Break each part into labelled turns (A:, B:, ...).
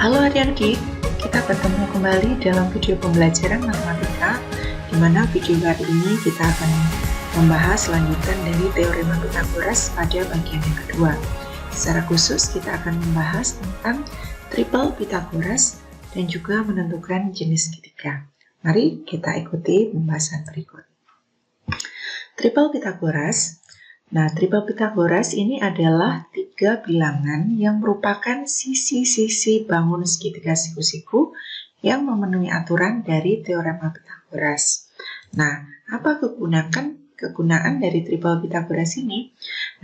A: Halo adik-adik, kita bertemu kembali dalam video pembelajaran matematika, di mana video kali ini kita akan membahas lanjutan dari teorema Pythagoras pada bagian yang kedua. Secara khusus kita akan membahas tentang triple Pythagoras dan juga menentukan jenis segitiga. Mari kita ikuti pembahasan berikut. Triple Pythagoras. Nah, triple Pythagoras ini adalah tiga bilangan yang merupakan sisi-sisi bangun segitiga siku-siku yang memenuhi aturan dari teorema Pythagoras. Nah, apa kegunaan dari triple Pythagoras ini?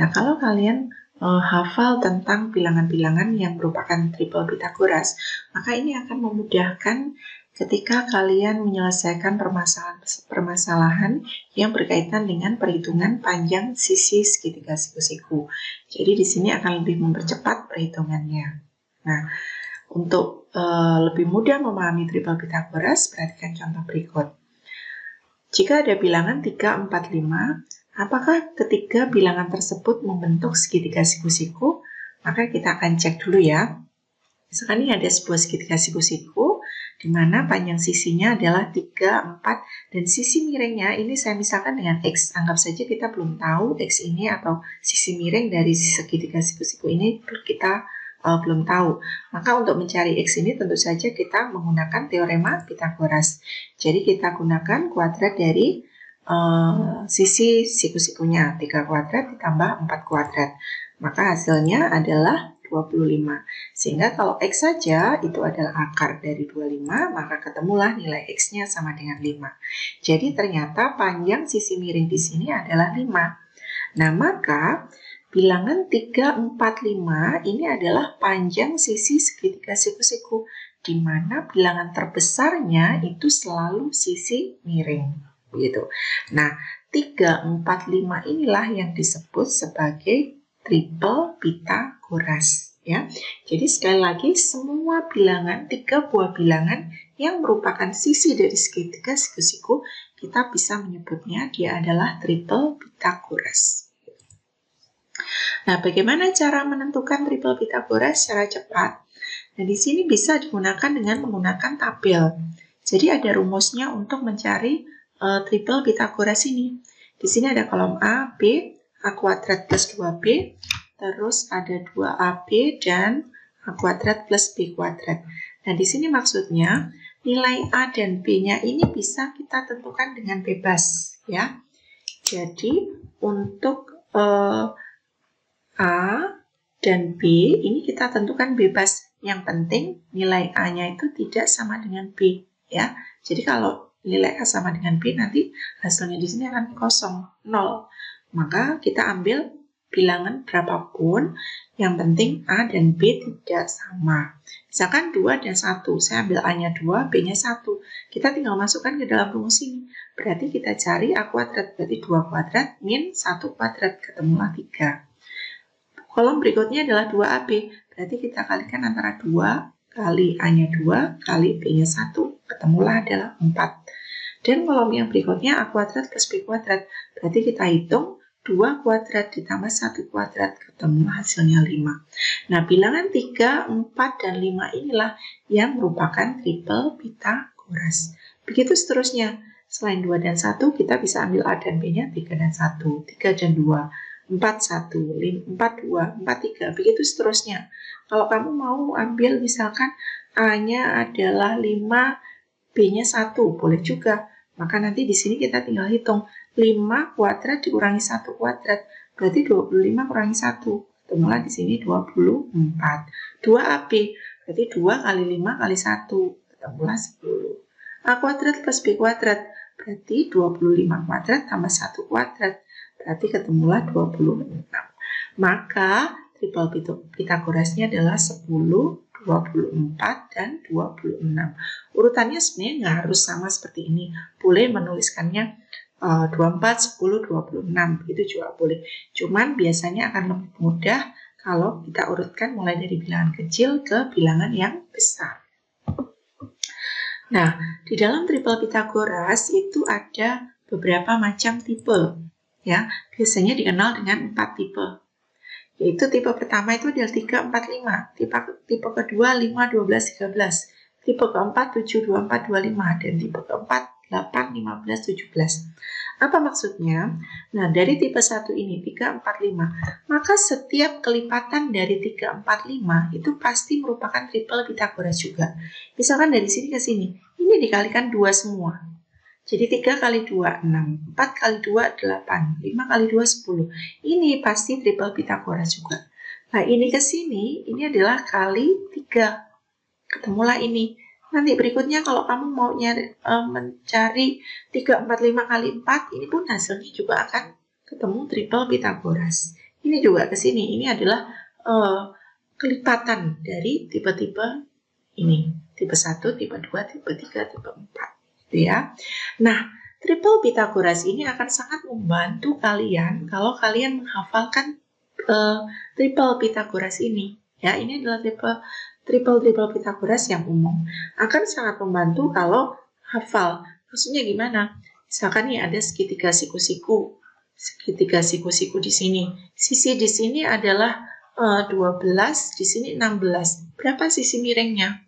A: Nah, kalau kalian hafal tentang bilangan-bilangan yang merupakan triple Pythagoras, maka ini akan memudahkan ketika kalian menyelesaikan permasalahan yang berkaitan dengan perhitungan panjang sisi segitiga siku-siku. Jadi di sini akan lebih mempercepat perhitungannya. Nah, untuk lebih mudah memahami triple Pythagoras, perhatikan contoh berikut. Jika ada bilangan 3, 4, 5, apakah ketiga bilangan tersebut membentuk segitiga siku-siku? Maka kita akan cek dulu ya. Misalkan ini ada sebuah segitiga siku-siku, di mana panjang sisinya adalah 3, 4, dan sisi miringnya ini saya misalkan dengan X. Anggap saja kita belum tahu X ini atau sisi miring dari segitiga siku-siku ini kita belum tahu. Maka untuk mencari X ini tentu saja kita menggunakan teorema Pythagoras. Jadi kita gunakan kuadrat dari sisi siku-sikunya, 3 kuadrat ditambah 4 kuadrat. Maka hasilnya adalah 25. Sehingga kalau X saja itu adalah akar dari 25, maka ketemulah nilai X-nya sama dengan 5. Jadi ternyata panjang sisi miring di sini adalah 5. Nah, maka bilangan 3, 4, 5 ini adalah panjang sisi segitiga siku-siku, di mana bilangan terbesarnya itu selalu sisi miring. Begitu. Nah, 3, 4, 5 inilah yang disebut sebagai triple Pythagoras, ya. Jadi sekali lagi semua bilangan, 3 buah bilangan yang merupakan sisi dari segitiga siku-siku, kita bisa menyebutnya dia adalah triple Pythagoras. Nah, bagaimana cara menentukan triple Pythagoras secara cepat? Nah, di sini bisa digunakan dengan menggunakan tabel. Jadi ada rumusnya untuk mencari triple Pythagoras ini. Di sini ada kolom A, B, A kuadrat plus 2B, terus ada 2AB dan A kuadrat plus B kuadrat. Nah, di sini maksudnya nilai A dan B-nya ini bisa kita tentukan dengan bebas, ya. Jadi, untuk A dan B ini kita tentukan bebas. Yang penting nilai A-nya itu tidak sama dengan B, ya. Jadi, kalau nilai A sama dengan B, nanti hasilnya di sini akan kosong, 0. Maka kita ambil bilangan berapapun, yang penting A dan B tidak sama. Misalkan 2 dan 1, saya ambil A-nya 2, B-nya 1. Kita tinggal masukkan ke dalam rumus ini. Berarti kita cari A kuadrat, berarti 2 kuadrat min 1 kuadrat, ketemulah 3. Kolom berikutnya adalah 2AB, berarti kita kalikan antara 2 kali A-nya 2 kali B-nya 1, ketemulah adalah 4. Dan kolom yang berikutnya A kuadrat plus B kuadrat, berarti kita hitung 2 kuadrat ditambah 1 kuadrat, ketemu hasilnya 5. Nah, bilangan 3, 4, dan 5 inilah yang merupakan triple Pythagoras. Begitu seterusnya. Selain 2 dan 1, kita bisa ambil A dan B-nya 3 dan 1, 3 dan 2, 4, 1, 4, 2, 4, 3, begitu seterusnya. Kalau kamu mau ambil misalkan A-nya adalah 5, B-nya 1, boleh juga. Maka nanti di sini kita tinggal hitung 5 kuadrat dikurangi 1 kuadrat, berarti 25 kurangi 1. Ketemulah di sini 24. 2AB, berarti 2 kali 5 kali 1, ketemulah 10. A kuadrat plus B kuadrat, berarti 25 kuadrat tambah 1 kuadrat, berarti ketemulah 26. Maka triple Pythagorasnya adalah 10, 24, dan 26. Urutannya sebenarnya nggak harus sama seperti ini. Boleh menuliskannya 24, 10, 26. Begitu juga boleh. Cuman biasanya akan lebih mudah kalau kita urutkan mulai dari bilangan kecil ke bilangan yang besar. Nah, di dalam triple Pythagoras itu ada beberapa macam tipe. Ya, biasanya dikenal dengan 4 tipe. Yaitu tipe pertama itu adalah 3, 4, 5. Tipe kedua 5, 12, 13. Tipe keempat 7, 24, 25. Dan tipe keempat 8, 15, 17. Apa maksudnya? Nah, dari tipe 1 ini 3, 4, 5. Maka setiap kelipatan dari 3, 4, 5 itu pasti merupakan triple Pythagoras juga. Misalkan dari sini ke sini, ini dikalikan 2 semua. Jadi 3 kali 2, 6. 4 kali 2, 8. 5 kali 2, 10. Ini pasti triple Pythagoras juga. Nah, ini ke sini, ini adalah kali 3. Ketemulah ini. Nanti berikutnya kalau kamu mau mencari 3, 4, 5 kali 4, ini pun hasilnya juga akan ketemu triple Pythagoras. Ini juga ke sini. Ini adalah kelipatan dari tipe-tipe ini. Tipe 1, tipe 2, tipe 3, tipe 4. Ya. Nah, triple Pythagoras ini akan sangat membantu kalian kalau kalian menghafalkan triple Pythagoras ini. Ya, ini adalah triple Pythagoras yang umum. Akan sangat membantu kalau hafal. Maksudnya gimana? Misalkan nih ada segitiga siku-siku. Segitiga siku-siku di sini. Sisi di sini adalah 12, di sini 16. Berapa sisi miringnya?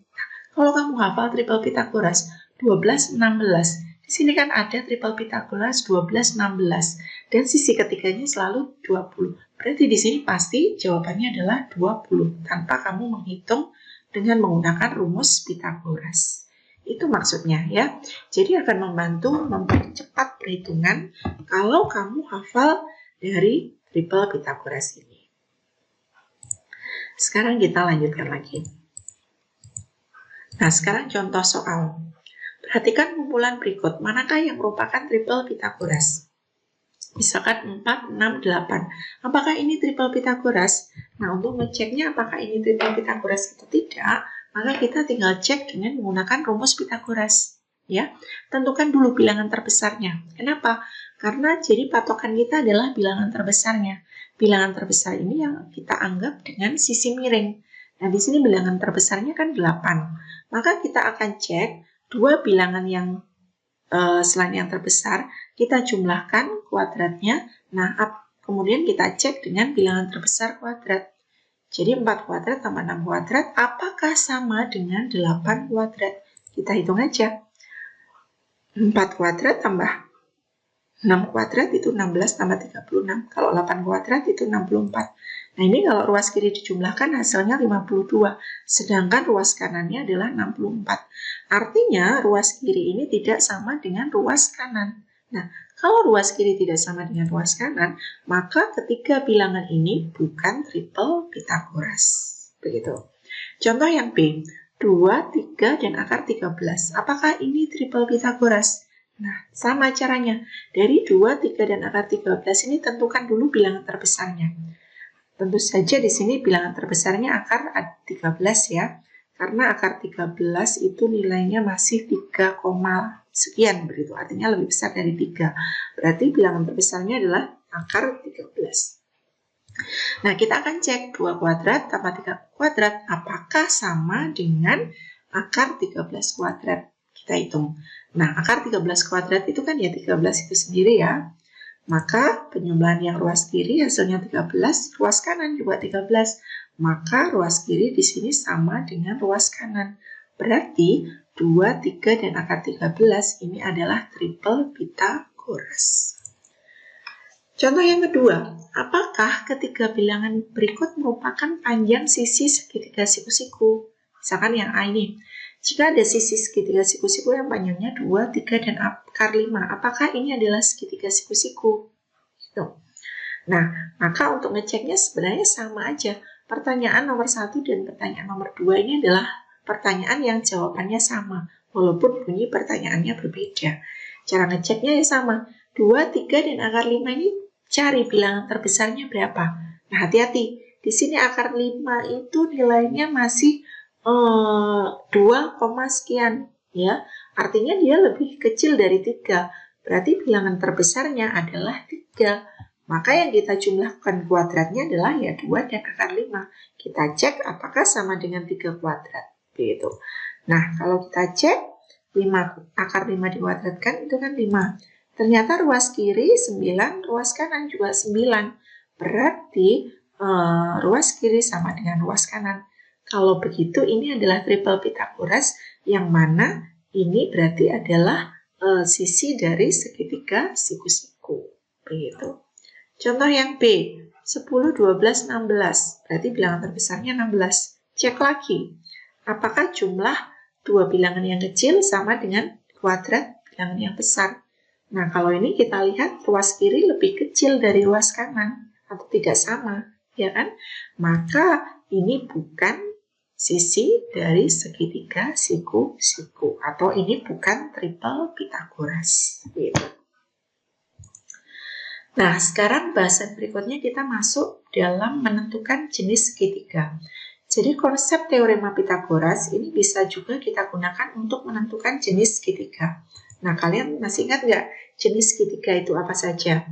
A: Kalau kamu hafal triple Pythagoras 12, 16. Di sini kan ada triple Pythagoras 12, 16. Dan sisi ketiganya selalu 20. Berarti di sini pasti jawabannya adalah 20. Tanpa kamu menghitung dengan menggunakan rumus Pythagoras. Itu maksudnya ya. Jadi akan membantu mempercepat perhitungan kalau kamu hafal dari triple Pythagoras ini. Sekarang kita lanjutkan lagi. Nah, sekarang contoh soal. Perhatikan kumpulan berikut, manakah yang merupakan triple Pythagoras? Misalkan 4, 6, 8. Apakah ini triple Pythagoras? Nah, untuk ngeceknya apakah ini triple Pythagoras atau tidak, maka kita tinggal cek dengan menggunakan rumus Pythagoras. Ya, tentukan dulu bilangan terbesarnya. Kenapa? Karena jadi patokan kita adalah bilangan terbesarnya. Bilangan terbesar ini yang kita anggap dengan sisi miring. Nah, di sini bilangan terbesarnya kan 8. Maka kita akan cek dua bilangan yang selain yang terbesar, kita jumlahkan kuadratnya. Nah, kemudian kita cek dengan bilangan terbesar kuadrat. Jadi 4 kuadrat tambah 6 kuadrat, apakah sama dengan 8 kuadrat? Kita hitung aja. 4 kuadrat tambah 6 kuadrat itu 16 tambah 36. Kalau 8 kuadrat itu 64. Nah, ini kalau ruas kiri dijumlahkan hasilnya 52. Sedangkan ruas kanannya adalah 64. Artinya ruas kiri ini tidak sama dengan ruas kanan. Nah, kalau ruas kiri tidak sama dengan ruas kanan, maka ketiga bilangan ini bukan triple Pythagoras. Begitu. Contoh yang B, 2, 3, dan akar 13. Apakah ini triple Pythagoras? Nah, sama caranya. Dari 2, 3, dan akar 13 ini tentukan dulu bilangan terbesarnya. Tentu saja di sini bilangan terbesarnya akar 13 ya. Karena akar 13 itu nilainya masih 3, sekian begitu. Artinya lebih besar dari 3. Berarti bilangan terbesarnya adalah akar 13. Nah, kita akan cek 2 kuadrat tambah 3 kuadrat apakah sama dengan akar 13 kuadrat. Kita hitung. Nah, akar 13 kuadrat itu kan ya 13 itu sendiri ya. Maka penyebelahan yang ruas kiri hasilnya 13, ruas kanan juga 13. Maka ruas kiri di sini sama dengan ruas kanan. Berarti 2, 3, dan akar 13 ini adalah triple Pythagoras. Contoh yang kedua, apakah ketiga bilangan berikut merupakan panjang sisi segitiga siku-siku? Misalkan yang A ini. Jika ada sisi segitiga siku-siku yang panjangnya 2, 3, dan akar 5, apakah ini adalah segitiga siku-siku? Gitu. Nah, maka untuk ngeceknya sebenarnya sama aja. Pertanyaan nomor 1 dan pertanyaan nomor 2 ini adalah pertanyaan yang jawabannya sama, walaupun bunyi pertanyaannya berbeda. Cara ngeceknya ya sama. 2, 3, dan akar 5 ini cari bilangan terbesarnya berapa. Nah, hati-hati. Di sini akar 5 itu nilainya masih 2, sekian ya. Artinya dia lebih kecil dari 3. Berarti bilangan terbesarnya adalah 3. Maka yang kita jumlahkan kuadratnya adalah ya 2 dan akar 5. Kita cek apakah sama dengan 3 kuadrat. Begitu. Nah, kalau kita cek 5, akar 5 dikuadratkan itu kan 5. Ternyata ruas kiri 9, ruas kanan juga 9. Berarti ruas kiri sama dengan ruas kanan. Kalau begitu ini adalah triple Pythagoras yang mana ini berarti adalah sisi dari segitiga siku-siku. Begitu. Contoh yang B, 10, 12, 16. Berarti bilangan terbesarnya 16. Cek lagi, apakah jumlah dua bilangan yang kecil sama dengan kuadrat bilangan yang besar? Nah, kalau ini kita lihat ruas kiri lebih kecil dari ruas kanan, atau tidak sama, ya kan? Maka ini bukan sisi dari segitiga siku-siku, atau ini bukan triple Pythagoras. Gitu. Nah, sekarang bahasan berikutnya kita masuk dalam menentukan jenis segitiga. Jadi konsep teorema Pythagoras ini bisa juga kita gunakan untuk menentukan jenis segitiga. Nah, kalian masih ingat nggak jenis segitiga itu apa saja?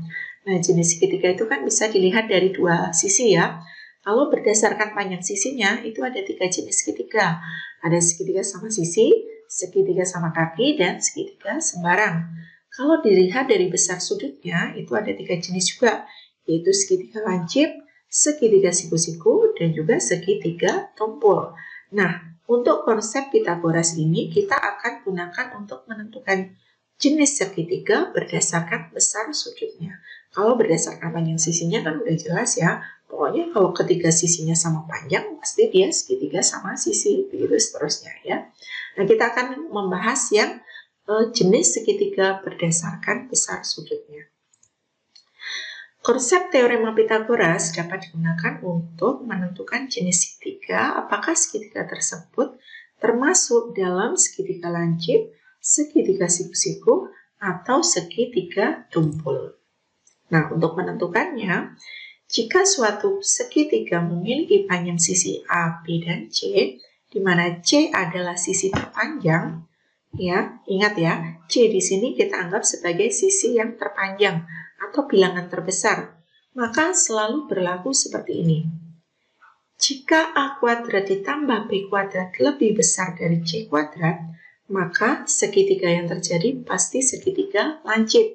A: Nah, jenis segitiga itu kan bisa dilihat dari dua sisi ya. Kalau berdasarkan panjang sisinya, itu ada 3 jenis segitiga. Ada segitiga sama sisi, segitiga sama kaki, dan segitiga sembarang. Kalau dilihat dari besar sudutnya, itu ada 3 jenis juga, yaitu segitiga lancip, segitiga siku-siku, dan juga segitiga tumpul. Nah, untuk konsep Pythagoras ini, kita akan gunakan untuk menentukan jenis segitiga berdasarkan besar sudutnya. Kalau berdasarkan panjang sisinya kan udah jelas ya. Pokoknya kalau ketiga sisinya sama panjang, pasti dia segitiga sama sisi, begitu seterusnya ya. Nah, kita akan membahas yang jenis segitiga berdasarkan besar sudutnya. Konsep teorema Pythagoras dapat digunakan untuk menentukan jenis segitiga, apakah segitiga tersebut termasuk dalam segitiga lancip, segitiga siku-siku, atau segitiga tumpul. Nah, untuk menentukannya, jika suatu segitiga memiliki panjang sisi A, B, dan C, di mana C adalah sisi terpanjang, ya, ingat ya, C di sini kita anggap sebagai sisi yang terpanjang atau bilangan terbesar, maka selalu berlaku seperti ini. Jika A kuadrat ditambah B kuadrat lebih besar dari C kuadrat, maka segitiga yang terjadi pasti segitiga lancip.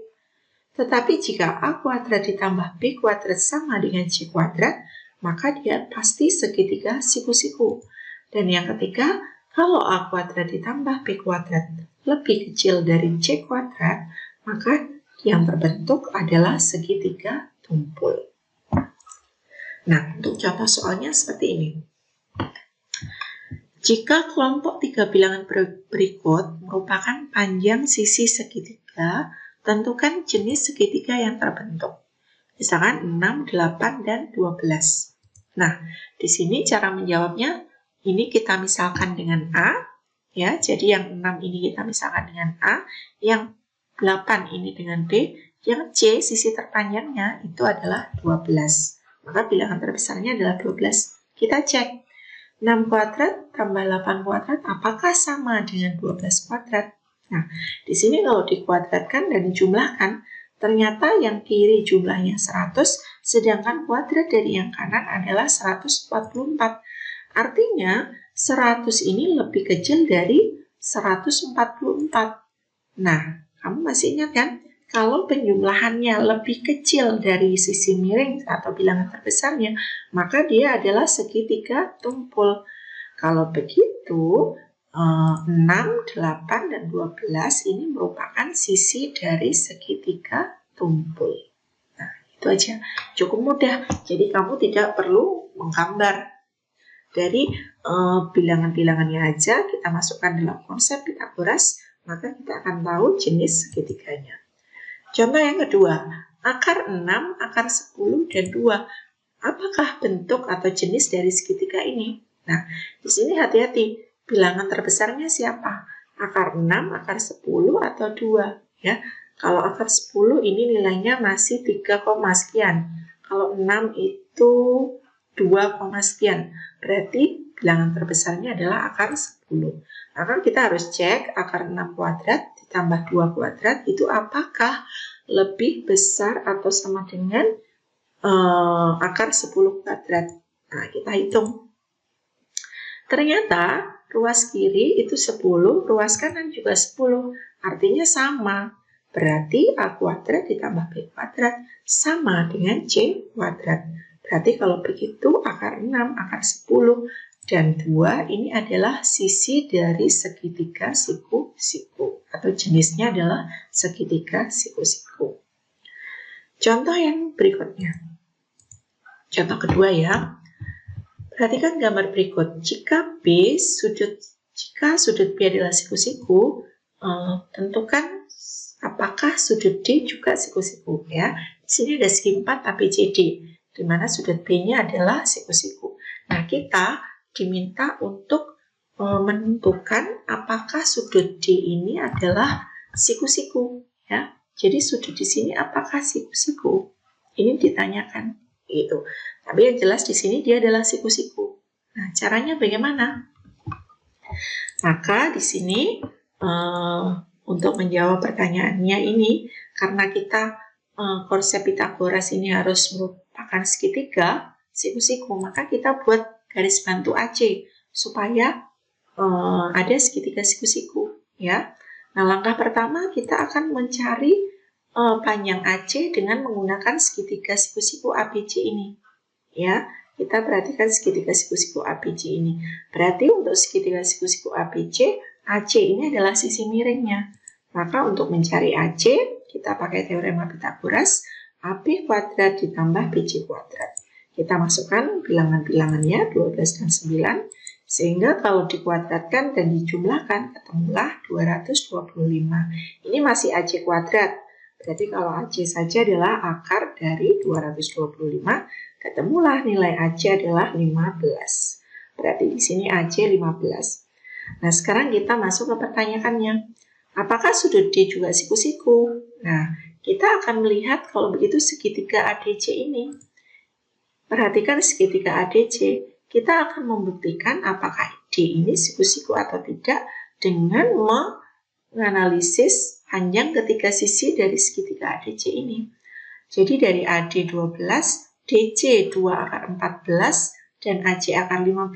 A: Tetapi jika A kuadrat ditambah B kuadrat sama dengan C kuadrat, maka dia pasti segitiga siku-siku. Dan yang ketiga, kalau A kuadrat ditambah B kuadrat lebih kecil dari C kuadrat, maka yang terbentuk adalah segitiga tumpul. Nah, untuk contoh soalnya seperti ini. Jika kelompok 3 bilangan berikut merupakan panjang sisi segitiga, tentukan jenis segitiga yang terbentuk. Misalkan 6, 8, dan 12. Nah, di sini cara menjawabnya, ini kita misalkan dengan A, ya. Jadi yang 6 ini kita misalkan dengan A, yang 8 ini dengan B, yang C, sisi terpanjangnya, itu adalah 12. Maka bilangan terbesarnya adalah 12. Kita cek. 6 kuadrat tambah 8 kuadrat, apakah sama dengan 12 kuadrat? Nah, di sini kalau dikuadratkan dan dijumlahkan, ternyata yang kiri jumlahnya 100, sedangkan kuadrat dari yang kanan adalah 144. Artinya, 100 ini lebih kecil dari 144. Nah, kamu masih ingat kan? Kalau penjumlahannya lebih kecil dari sisi miring atau bilangan terbesarnya, maka dia adalah segitiga tumpul. Kalau begitu, 6, 8, dan 12 ini merupakan sisi dari segitiga tumpul. Nah, itu aja. Cukup mudah. Jadi kamu tidak perlu menggambar. Dari bilangan-bilangannya aja kita masukkan dalam konsep Pythagoras, maka kita akan tahu jenis segitiganya. Contoh yang kedua, akar 6, akar 10, dan 2. Apakah bentuk atau jenis dari segitiga ini? Nah, di sini hati-hati. Bilangan terbesarnya siapa? Akar 6, akar 10, atau 2? Ya. Kalau akar 10 ini nilainya masih 3, sekian. Kalau 6 itu 2, sekian. Berarti bilangan terbesarnya adalah akar 10. Maka kita harus cek akar 6 kuadrat ditambah 2 kuadrat itu apakah lebih besar atau sama dengan akar 10 kuadrat. Nah, kita hitung. Ternyata ruas kiri itu 10, ruas kanan juga 10. Artinya sama. Berarti A kuadrat ditambah B kuadrat sama dengan C kuadrat. Berarti kalau begitu akar 6, akar 10, dan 2 ini adalah sisi dari segitiga siku-siku, atau jenisnya adalah segitiga siku-siku. Contoh yang berikutnya. Contoh kedua ya. Perhatikan gambar berikut. Jika sudut B adalah siku-siku, tentukan apakah sudut D juga siku-siku ya. Di sini ada segi 4 ABCD, di mana sudut B-nya adalah siku-siku. Nah, kita diminta untuk menentukan apakah sudut D ini adalah siku-siku ya. Jadi sudut di sini apakah siku-siku? Ini ditanyakan gitu. Tapi yang jelas di sini dia adalah siku-siku. Nah, caranya bagaimana? Maka di sini untuk menjawab pertanyaannya ini, karena kita konsep Pitagoras ini harus merupakan segitiga siku-siku, maka kita buat garis bantu AC supaya ada segitiga siku-siku ya. Nah, langkah pertama kita akan mencari panjang AC dengan menggunakan segitiga siku-siku ABC ini ya. Kita perhatikan segitiga siku-siku ABC ini. Berarti untuk segitiga siku-siku ABC, AC ini adalah sisi miringnya. Maka untuk mencari AC, kita pakai teorema Pitagoras, AB kuadrat ditambah BC kuadrat. Kita masukkan bilangan-bilangannya 12 dan 9, sehingga kalau dikuadratkan dan dijumlahkan ketemulah 225. Ini masih AC kuadrat. Berarti kalau AC saja adalah akar dari 225, ketemulah nilai AC adalah 15. Berarti di sini AC 15. Nah, sekarang kita masuk ke pertanyaannya. Apakah sudut D juga siku-siku? Nah, kita akan melihat kalau begitu segitiga ADC ini. Perhatikan segitiga ADC, kita akan membuktikan apakah D ini siku-siku atau tidak dengan menganalisis panjang ketiga sisi dari segitiga ADC ini. Jadi dari AD 12, DC 2 akar 14, dan AC akar 15.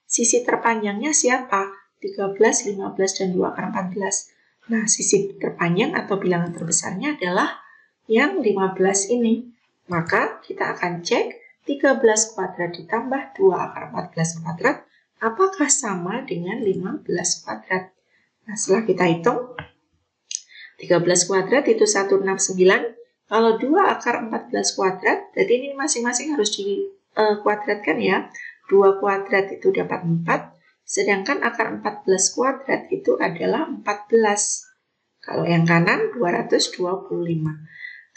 A: Sisi terpanjangnya siapa? 13, 15, dan 2 akar 14. Nah, sisi terpanjang atau bilangan terbesarnya adalah yang 15 ini. Maka kita akan cek 13 kuadrat ditambah 2 akar 14 kuadrat, apakah sama dengan 15 kuadrat? Nah, setelah kita hitung, 13 kuadrat itu 169, kalau 2 akar 14 kuadrat, berarti ini masing-masing harus dikuadratkan ya. 2 kuadrat itu dapat 4, sedangkan akar 14 kuadrat itu adalah 14. Kalau yang kanan 225.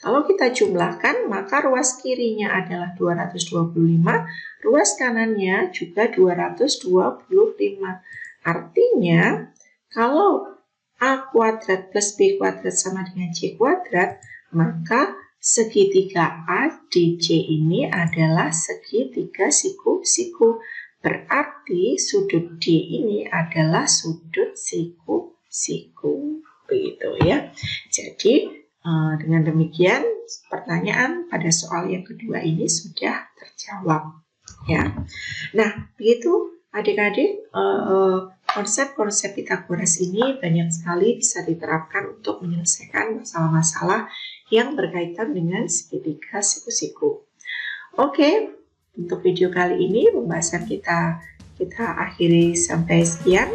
A: Kalau kita jumlahkan, maka ruas kirinya adalah 225, ruas kanannya juga 225. Artinya, kalau A kuadrat plus B kuadrat sama dengan C kuadrat, maka segitiga ADC ini adalah segitiga siku-siku. Berarti sudut D ini adalah sudut siku-siku. Begitu ya. Jadi, dengan demikian, pertanyaan pada soal yang kedua ini sudah terjawab. Ya. Nah, begitu adik-adik, konsep-konsep Pitagoras ini banyak sekali bisa diterapkan untuk menyelesaikan masalah-masalah yang berkaitan dengan segitiga siku-siku. Oke, untuk video kali ini pembahasan kita akhiri sampai sekian.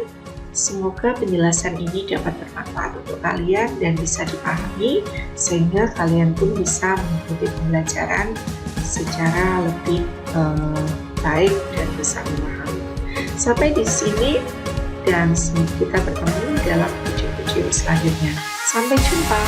A: Semoga penjelasan ini dapat bermanfaat untuk kalian dan bisa dipahami sehingga kalian pun bisa mengikuti pembelajaran secara lebih baik dan bisa memahami. Sampai di sini dan kita bertemu dalam video-video selanjutnya. Sampai jumpa.